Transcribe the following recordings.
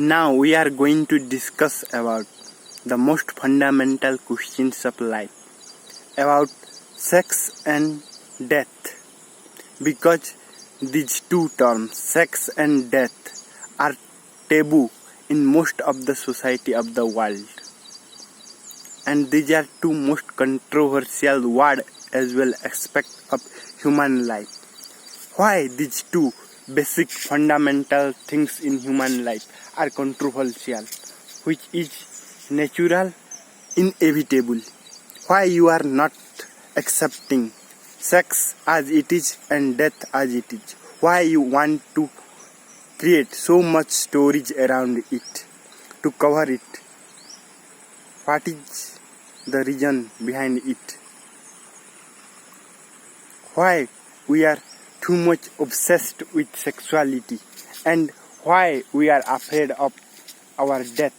Now we are going to discuss about the most fundamental questions of life, about sex and death, because these two terms, sex and death, are taboo in most of the society of the world, and these are two most controversial words as well aspects of human life. Why these two basic fundamental things in human life are controversial, which is natural, inevitable? Why you are not accepting sex as it is and death as it is? Why you want to create so much storage around it, to cover it? What is the reason behind it? Why we are too much obsessed with sexuality, and why we are afraid of our death?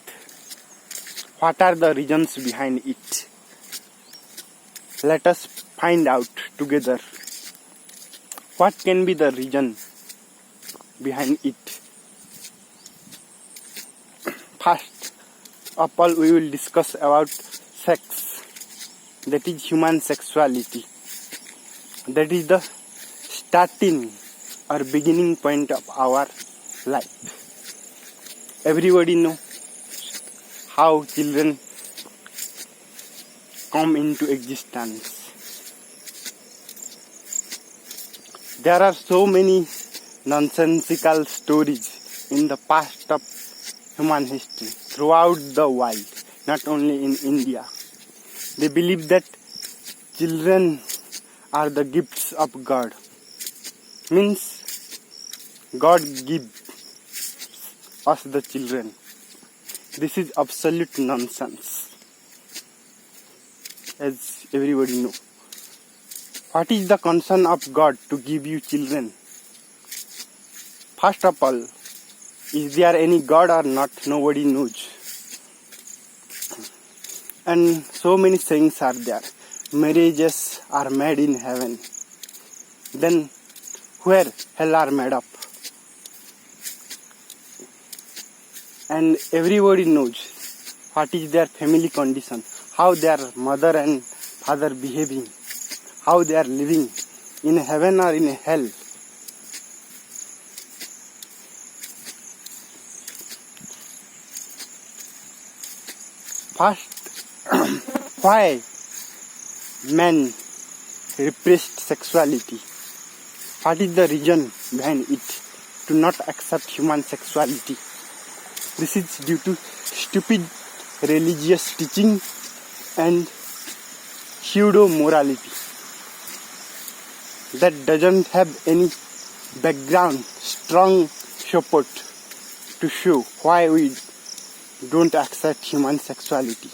What are the reasons behind it? Let us find out together what can be the reason behind it. First of all, we will discuss about sex, that is human sexuality. That is the starting or beginning point of our life. Everybody know how children come into existence. There are so many nonsensical stories in the past of human history throughout the world, not only in India. They believe that children are the gifts of God. Means God gives us the children. This is absolute nonsense, as everybody knows. What is the concern of God to give you children? First of all, is there any God or not? Nobody knows. And so many sayings are there. Marriages are made in heaven. Then where hell are made up? And everybody knows what is their family condition, how their mother and father behaving, how they are living in heaven or in hell. First, why men repressed sexuality? What is the reason behind it to not accept human sexuality? This is due to stupid religious teaching and pseudo-morality that doesn't have any background, strong support to show why we don't accept human sexuality.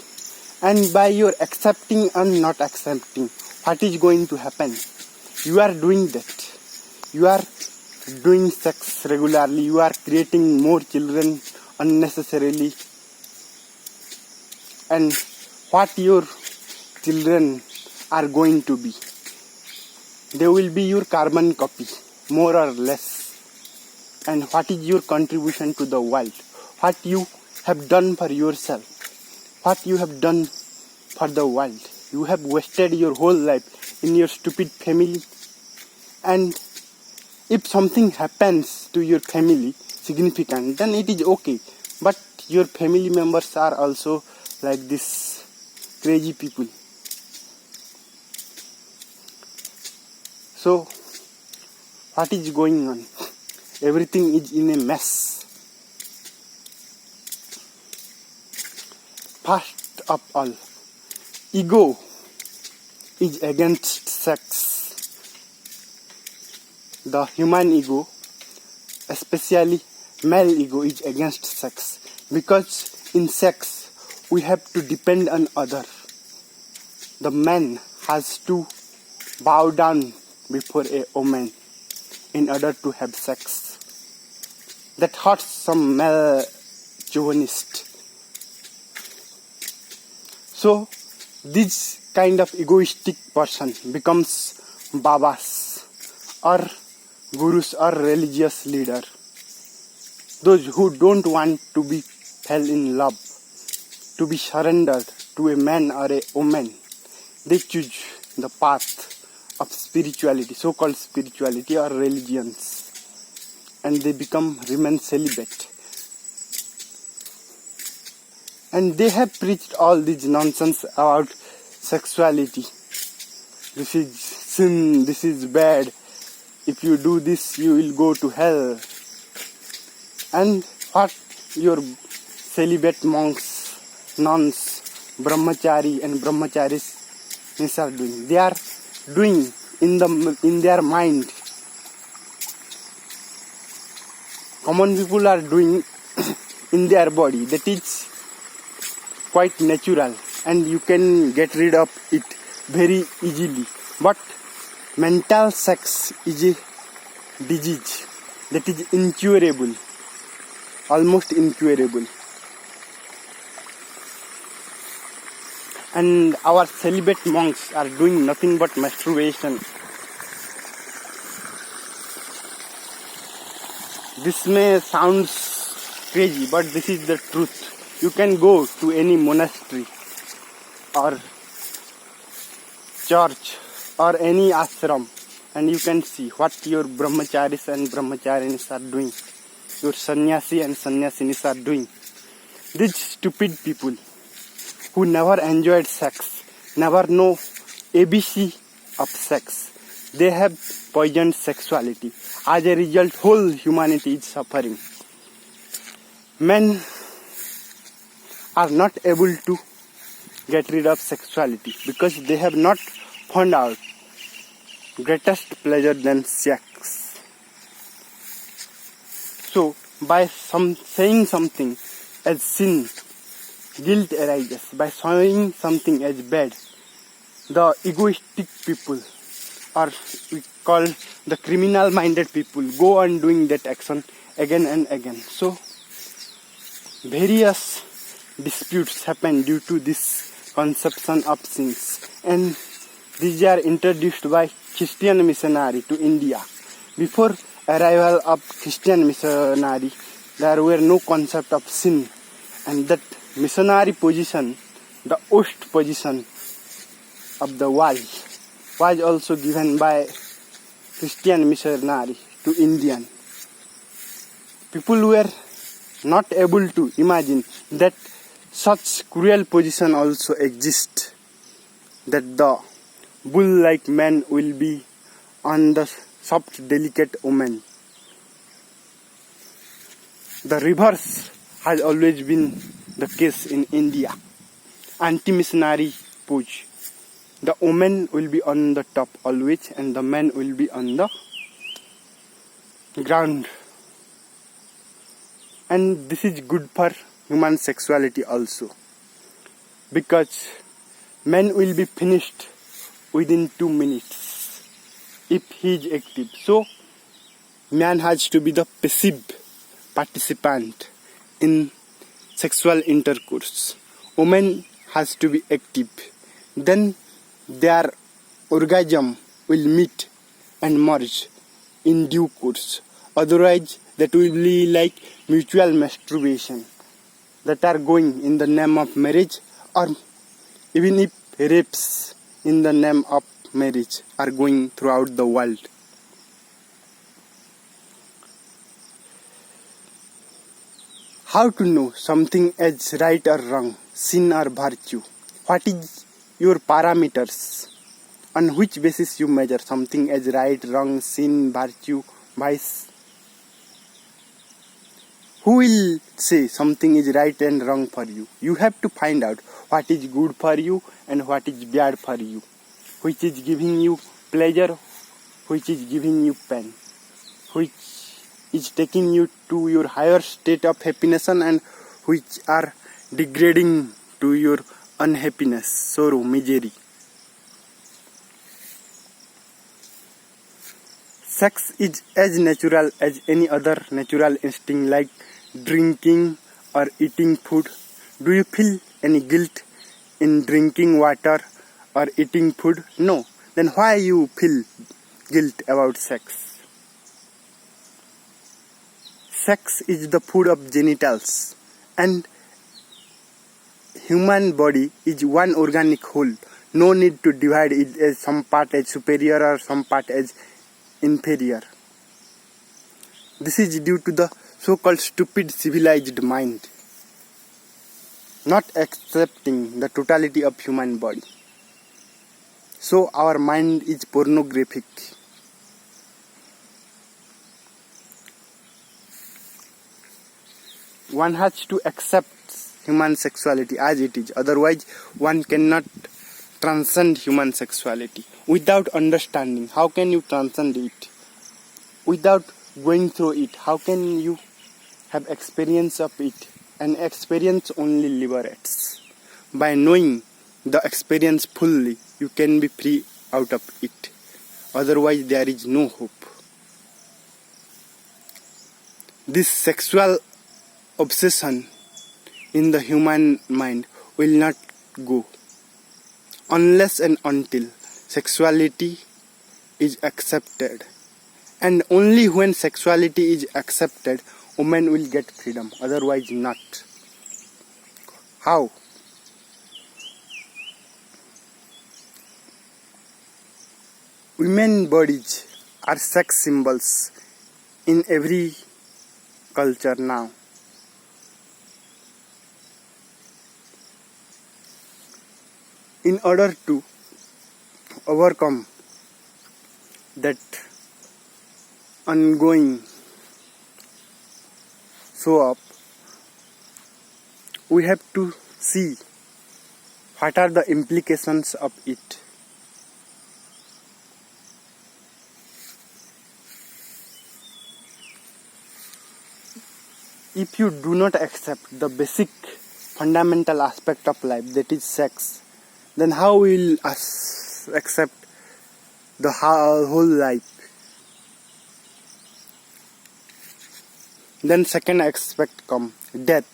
And by your accepting and not accepting, what is going to happen? You are doing that. You are doing sex regularly. You are creating more children unnecessarily. And what your children are going to be? They will be your carbon copy, more or less. And what is your contribution to the world? What you have done for yourself? What you have done for the world? You have wasted your whole life in your stupid family. And if something happens to your family significant, then it is okay. But your family members are also like this crazy people. So, what is going on? Everything is in a mess. First of all, ego is against sex. The human ego, especially male ego, is against sex, because in sex we have to depend on other. The man has to bow down before a woman in order to have sex. That hurts some male chauvinist. So this kind of egoistic person becomes babas or gurus or religious leader. those who don't want to be fell in love, to be surrendered to a man or a woman, they choose the path of spirituality, so-called spirituality or religions, and they remain celibate. And they have preached all this nonsense about sexuality. This is sin, this is bad. If you do this, you will go to hell. And what your celibate monks, nuns, brahmachari and brahmacharis are doing? They are doing in their mind. Common people are doing in their body. That is quite natural and you can get rid of it very easily. But mental sex is a disease that is incurable, almost incurable. And our celibate monks are doing nothing but masturbation. This may sound crazy, but this is the truth. You can go to any monastery or church or any ashram and you can see what your brahmacharis and brahmacharinis are doing, your sannyasi and sannyasinis are doing. These stupid people who never enjoyed sex, never know ABC of sex, they have poisoned sexuality. As a result, whole humanity is suffering. Men are not able to get rid of sexuality because they have not found out greatest pleasure than sex. So, by saying something as sin, guilt arises. By saying something as bad, the egoistic people, or we call the criminal-minded people, go on doing that action again and again. So, various disputes happen due to this conception of sins, and these are introduced by Christian missionary to India. Before arrival of Christian missionary, there were no concept of sin, and that missionary position, the host position of the world, was also given by Christian missionary to Indian. People were not able to imagine that such cruel position also exists, that the bull-like man will be on the soft, delicate woman. The reverse has always been the case in India. Anti-missionary pose. The woman will be on the top always and the man will be on the ground. And this is good for human sexuality also, because man will be finished within 2 minutes if he is active. So man has to be the passive participant in sexual intercourse. Woman has to be active. Then their orgasm will meet and merge in due course. Otherwise, that will be like mutual masturbation that are going in the name of marriage, or even if rapes in the name of marriage are going throughout the world. How to know something as right or wrong, sin or virtue? What is your parameters? On which basis you measure something as right, wrong, sin, virtue, vice? Who will say something is right and wrong for you? You have to find out what is good for you and what is bad for you. Which is giving you pleasure, which is giving you pain. Which is taking you to your higher state of happiness and which are degrading to your unhappiness, sorrow, misery. Sex is as natural as any other natural instinct like drinking or eating food. Do you feel any guilt in drinking water or eating food? No. Then why you feel guilt about sex? sex is the food of genitals, and human body is one organic whole. No need to divide it as some part as superior or some part as inferior. This is due to the so-called stupid civilized mind not accepting the totality of human body. So our mind is pornographic. One has to accept human sexuality as it is, otherwise one cannot transcend human sexuality. Without understanding, how can you transcend it? Without going through it, how can you have experience of it? And experience only liberates. By knowing the experience fully, you can be free out of it. Otherwise there is no hope. This sexual obsession in the human mind will not go unless and until sexuality is accepted. And only when sexuality is accepted, women will get freedom, otherwise not. How? Women bodies are sex symbols in every culture now. In order to overcome that ongoing show up, we have to see what are the implications of it. If you do not accept the basic fundamental aspect of life, that is sex, then how will us accept the whole life? Then second aspect come death.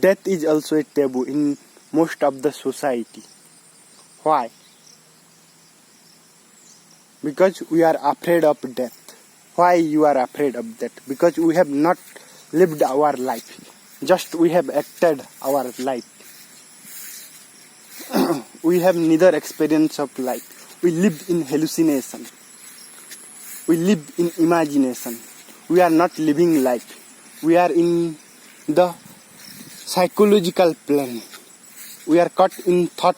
Death is also a taboo in most of the society. Why? Because we are afraid of death. Why you are afraid of death? Because we have not lived our life. Just we have acted our life. We have neither experience of life. We live in hallucination. We live in imagination. We are not living life. We are in the psychological plane. We are caught in thought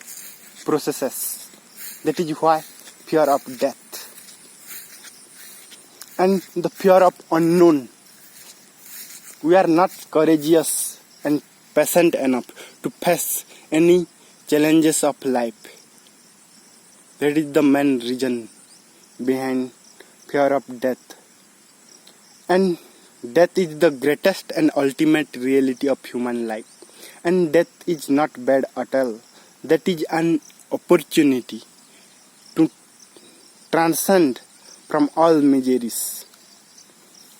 processes. That is why fear of death. And the fear of unknown. We are not courageous and patient enough to face any challenges of life. That is the main reason behind fear of death. And death is the greatest and ultimate reality of human life. And death is not bad at all. That is an opportunity to transcend from all miseries,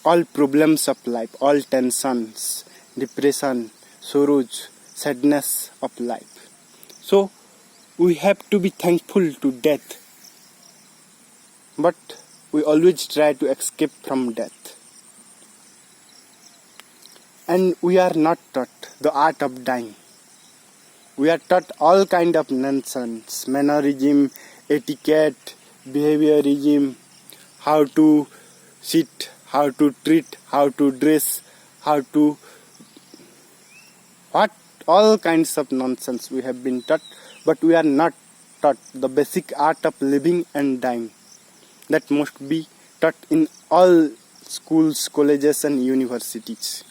all problems of life, all tensions, depression, sorrows, sadness of life. So we have to be thankful to death. But we always try to escape from death. And we are not taught the art of dying. We are taught all kind of nonsense, mannerism, etiquette, behaviorism, how to sit, how to treat, how to dress, what all kinds of nonsense we have been taught, but we are not taught the basic art of living and dying. That must be taught in all schools, colleges and universities.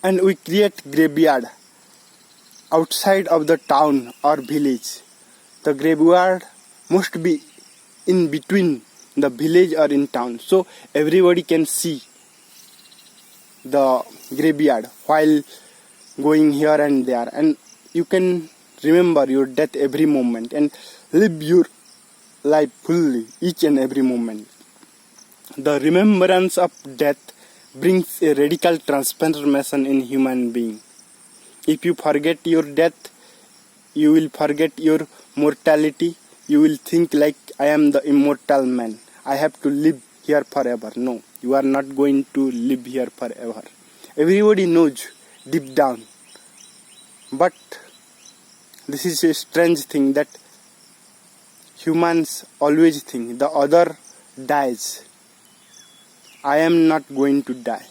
And we create graveyard outside of the town or village. The graveyard must be in between the village or in town, so everybody can see the graveyard while going here and there, and you can remember your death every moment and live your life fully each and every moment. The remembrance of death brings a radical transformation in human being. If you forget your death, you will forget your mortality. You will think like, I am the immortal man. I have to live here forever. No, You are not going to live here forever. Everybody knows deep down. But this is a strange thing that humans always think the other dies. I am not going to die.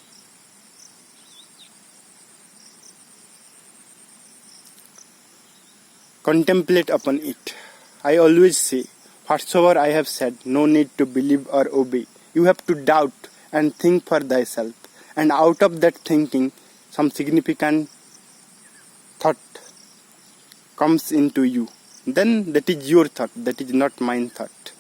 Contemplate upon it. I always say, whatsoever I have said, no need to believe or obey. You have to doubt and think for thyself. And out of that thinking, some significant thought comes into you. Then that is your thought, that is not mine thought.